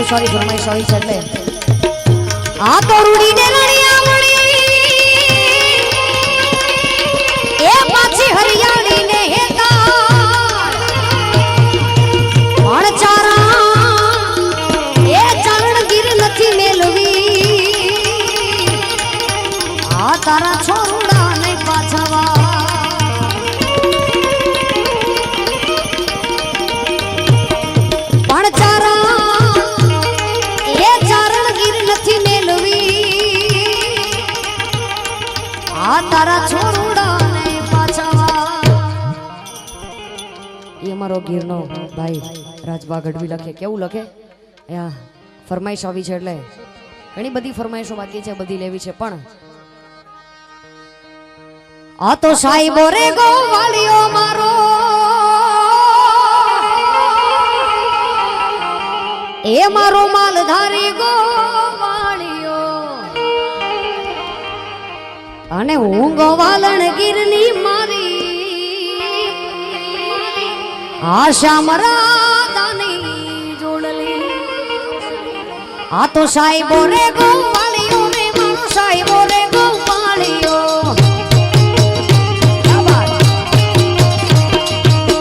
સારી ફરમાઈશ આવી છે એટલે આ તો રૂડીને લણિયામણી એ પાછી હરિયાળીને હેતા અણચારા એ ચારણગીર નથી મેલવી આ તારા છોરુડા ને પાછવા તારા છોરુડા ને પાછવા એ અમારો ગીરનો ભાઈ રાજભા ગઢવી લખે કેવું લખે ફરમાઈશ આવી છે એટલે ઘણી બધી ફરમાઈશો બાકી છે બધી લેવી છે પણ આ તો સાહેબો રે ગોવાળિયો મારો એ મારો માલધારી ગોવાળિયો અને હું ગોવાલણ ગીરની મારી આ શામરાદાની જોડલી આ તો સાહેબો રે ગોવાળિયો રે મારો સાહેબો રે ગોવાળિયો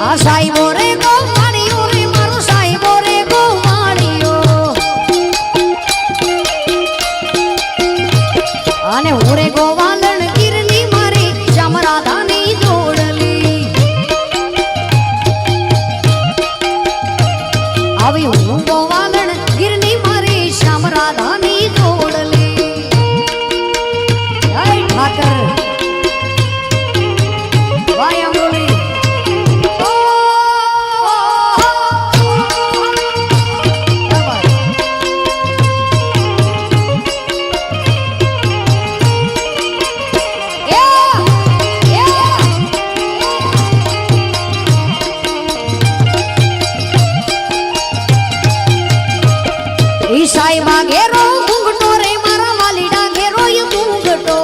આ સાહેબો રે ગોવાળિયો રે મારો સાહેબો રે ગોવાળિયો અને હું રે ગોવાલણ ગીરની મારી શામરાધાની જોડલી આવી હું ગોવાલણ ગીરની મારી શામરાધાની જોડલી જય ઠાકર વાય અંગોલી સાહેબા ઘેરો ઘૂંઘટો રે મારા વાલીડા ઘેરો એ ઘૂંઘટો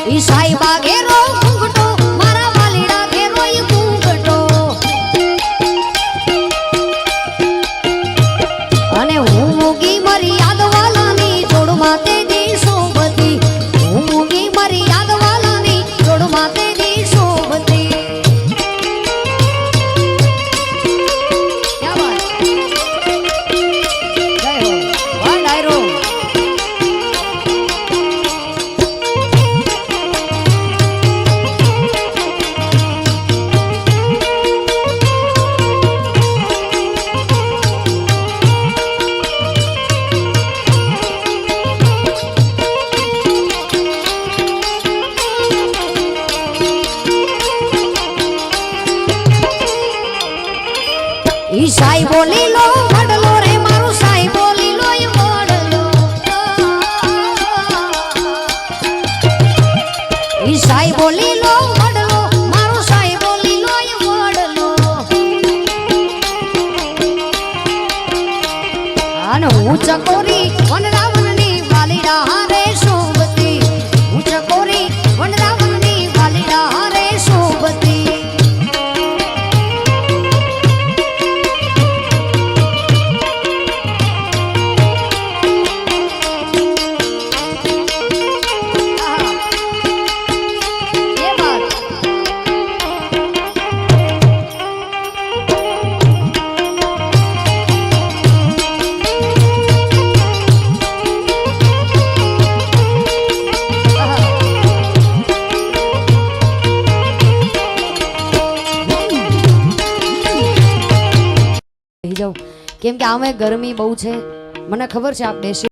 ઈ સાહેબા ઘેરો ઘૂંઘટો મારા વાલીડા ઘેરો એ ઘૂંઘટો અને હું મૂગી મારી યાદવાલાની જોડમાં તે દેશો બધી હું મૂગી મારી યાદવાલાની જોડમાં તે દેશો બધી ઈ સાહેબો લીલો વડલો રે મારો સાહેબો લીલો એ વડલો ઈ સાહેબો લીલો વડલો મારો સાહેબો લીલો એ વડલો અને હું ચકોરી વનરાવનની વાલીડા હારે શોભતી હું ચકોરી વનરાવનની વાલીડા હારે શોભતી કેમ કે આમે ગરમી બહુ છે મને ખબર છે આપ બેસી